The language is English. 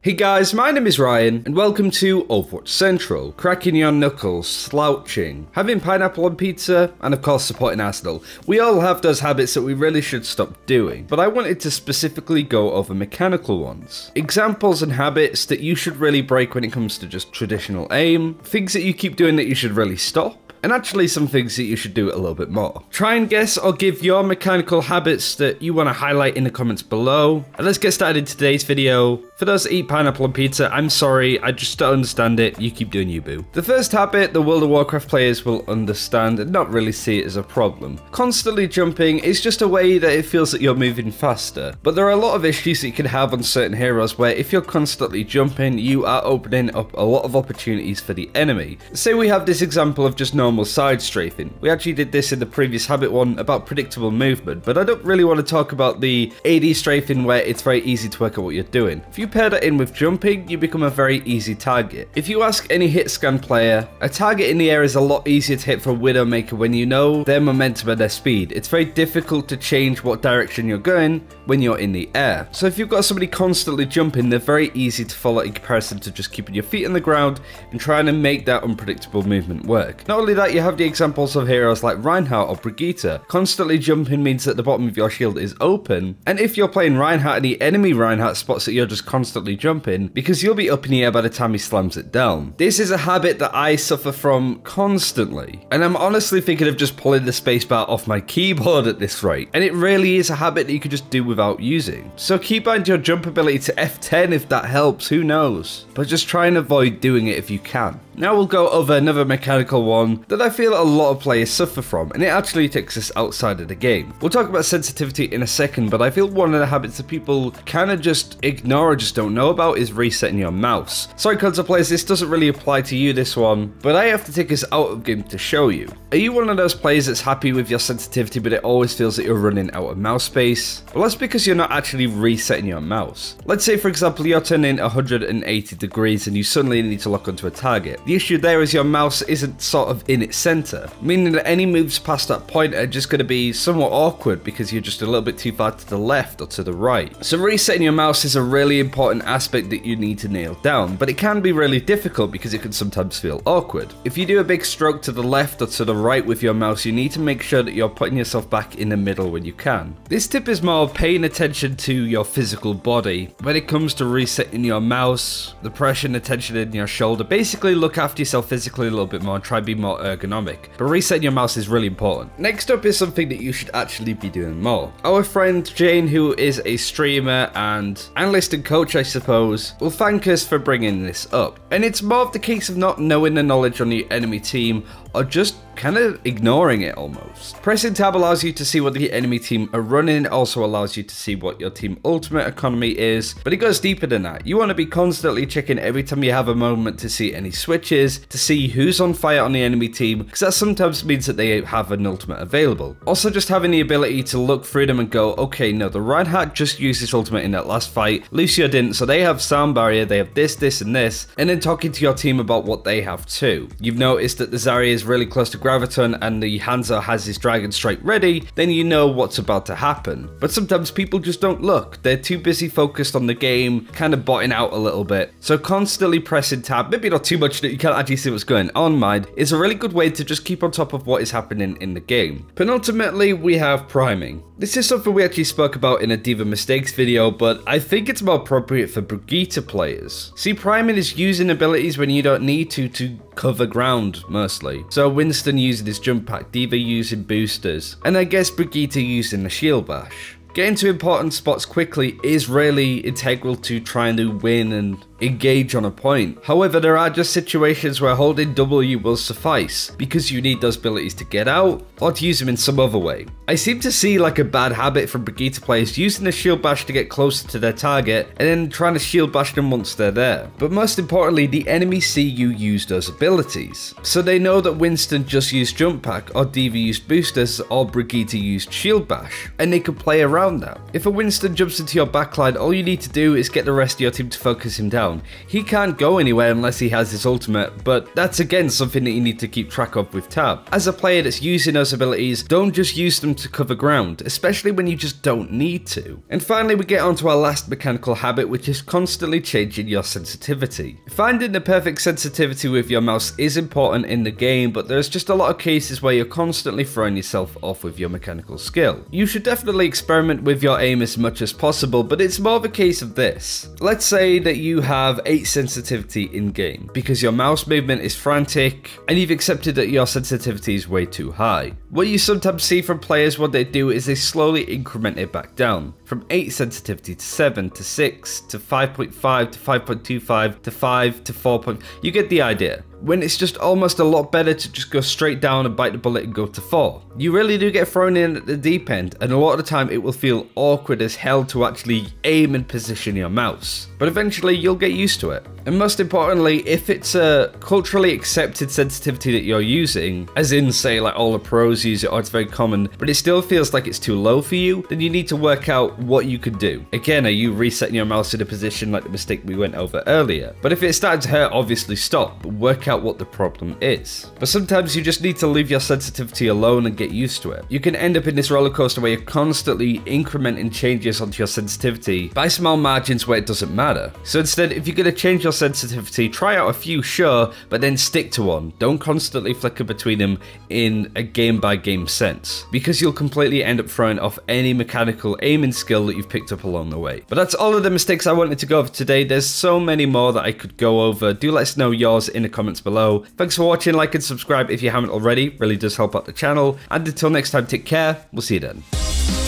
Hey guys, my name is Ryan, and welcome to Overwatch Central. Cracking your knuckles, slouching, having pineapple on pizza, and of course supporting Arsenal. We all have those habits that we really should stop doing, but I wanted to specifically go over mechanical ones. Examples and habits that you should really break when it comes to just traditional aim, things that you keep doing that you should really stop, and actually some things that you should do a little bit more. Try and guess or give your mechanical habits that you want to highlight in the comments below. And let's get started in today's video. For those that eat pineapple on pizza, I'm sorry, I just don't understand it. You keep doing you, boo. The first habit the World of Warcraft players will understand and not really see it as a problem. Constantly jumping is just a way that it feels that you're moving faster. But there are a lot of issues that you can have on certain heroes where if you're constantly jumping, you are opening up a lot of opportunities for the enemy. Say we have this example of just normal side strafing. We actually did this in the previous habit one about predictable movement, but I don't really want to talk about the AD strafing where it's very easy to work out what you're doing. If you pair that in with jumping, you become a very easy target. If you ask any hit scan player, a target in the air is a lot easier to hit for a Widowmaker when you know their momentum and their speed. It's very difficult to change what direction you're going when you're in the air. So if you've got somebody constantly jumping, they're very easy to follow in comparison to just keeping your feet on the ground and trying to make that unpredictable movement work. Not only that, you have the examples of heroes like Reinhardt or Brigitte. Constantly jumping means that the bottom of your shield is open, and if you're playing Reinhardt and the enemy Reinhardt spots that you're just constantly jumping, because you'll be up in the air by the time he slams it down. This is a habit that I suffer from constantly, and I'm honestly thinking of just pulling the spacebar off my keyboard at this rate, and it really is a habit that you could just do without using. So keybind your jump ability to F10 if that helps, who knows? But just try and avoid doing it if you can. Now we'll go over another mechanical one that I feel a lot of players suffer from, and it actually takes us outside of the game. We'll talk about sensitivity in a second, but I feel one of the habits that people kind of just ignore or just don't know about is resetting your mouse. Sorry console players, this doesn't really apply to you, this one, but I have to take us out of game to show you. Are you one of those players that's happy with your sensitivity but it always feels that you're running out of mouse space? Well, that's because you're not actually resetting your mouse. Let's say for example you're turning 180 degrees and you suddenly need to lock onto a target. The issue there is your mouse isn't sort of in its center, meaning that any moves past that point are just going to be somewhat awkward because you're just a little bit too far to the left or to the right. So resetting your mouse is a really important aspect that you need to nail down, but it can be really difficult because it can sometimes feel awkward. If you do a big stroke to the left or to the right with your mouse, you need to make sure that you're putting yourself back in the middle when you can. This tip is more paying attention to your physical body. When it comes to resetting your mouse, the pressure and attention in your shoulder, basically look after yourself physically a little bit more and try to be more ergonomic. But resetting your mouse is really important. Next up is something that you should actually be doing more. Our friend Jane, who is a streamer and analyst and coach I suppose, will thank us for bringing this up. And it's more of the case of not knowing the knowledge on the enemy team or just kind of ignoring it almost. Pressing tab allows you to see what the enemy team are running. It also allows you to see what your team ultimate economy is, but it goes deeper than that. You want to be constantly checking every time you have a moment to see any switches, to see who's on fire on the enemy team, because that sometimes means that they have an ultimate available. Also just having the ability to look through them and go, okay, no, the Reinhardt just used his ultimate in that last fight, Lucio didn't, so they have sound barrier, they have this, this, and this, and then talking to your team about what they have too. You've noticed that the Zarya is really close to Graviton and the Hanzo has his Dragon Strike ready, then you know what's about to happen. But sometimes people just don't look. They're too busy focused on the game, kind of botting out a little bit. So constantly pressing tab, maybe not too much that you can't actually see what's going on, mind, is a really good way to just keep on top of what is happening in the game. Penultimately, we have priming. This is something we actually spoke about in a D.Va Mistakes video, but I think it's more appropriate for Brigitte players. See, priming is using abilities when you don't need to cover ground, mostly. So Winston using his jump pack, D.Va using boosters, and I guess Brigitte using the shield bash. Getting to important spots quickly is really integral to trying to win and engage on a point. However, there are just situations where holding W will suffice because you need those abilities to get out or to use them in some other way. I seem to see like a bad habit from Brigitte players using the shield bash to get closer to their target and then trying to shield bash them once they're there. But most importantly, the enemy see you use those abilities. So they know that Winston just used jump pack or D.Va used boosters or Brigitte used shield bash, and they can play around that. If a Winston jumps into your backline, all you need to do is get the rest of your team to focus him down down. He can't go anywhere unless he has his ultimate, but that's again something that you need to keep track of with Tab. As a player that's using those abilities, don't just use them to cover ground, especially when you just don't need to. And finally, we get onto our last mechanical habit, which is constantly changing your sensitivity. Finding the perfect sensitivity with your mouse is important in the game, but there's just a lot of cases where you're constantly throwing yourself off with your mechanical skill. You should definitely experiment with your aim as much as possible, but it's more of a case of this. Let's say that you have 8 sensitivity in game because your mouse movement is frantic and you've accepted that your sensitivity is way too high. What you sometimes see from players, what they do is they slowly increment it back down from 8 sensitivity to 7 to 6 to 5.5 to 5.25 to 5 to 4. You get the idea. When it's just almost a lot better to just go straight down and bite the bullet and go to 4. You really do get thrown in at the deep end, and a lot of the time it will feel awkward as hell to actually aim and position your mouse. But eventually you'll get used to it. And most importantly, if it's a culturally accepted sensitivity that you're using, as in say like all the pros use it or it's very common, but it still feels like it's too low for you, then you need to work out what you could do. Again, are you resetting your mouse in a position like the mistake we went over earlier? But if it's starting to hurt, obviously stop, but work out what the problem is. But sometimes you just need to leave your sensitivity alone and get used to it. You can end up in this roller coaster where you're constantly incrementing changes onto your sensitivity by small margins where it doesn't matter. So instead, if you're going to change your sensitivity, try out a few, sure, but then stick to one. Don't constantly flicker between them in a game by game sense, because you'll completely end up throwing off any mechanical aiming skill that you've picked up along the way. But that's all of the mistakes I wanted to go over today. There's so many more that I could go over. Do let us know yours in the comments below. Thanks for watching, like and subscribe if you haven't already, really does help out the channel. And until next time, take care, we'll see you then.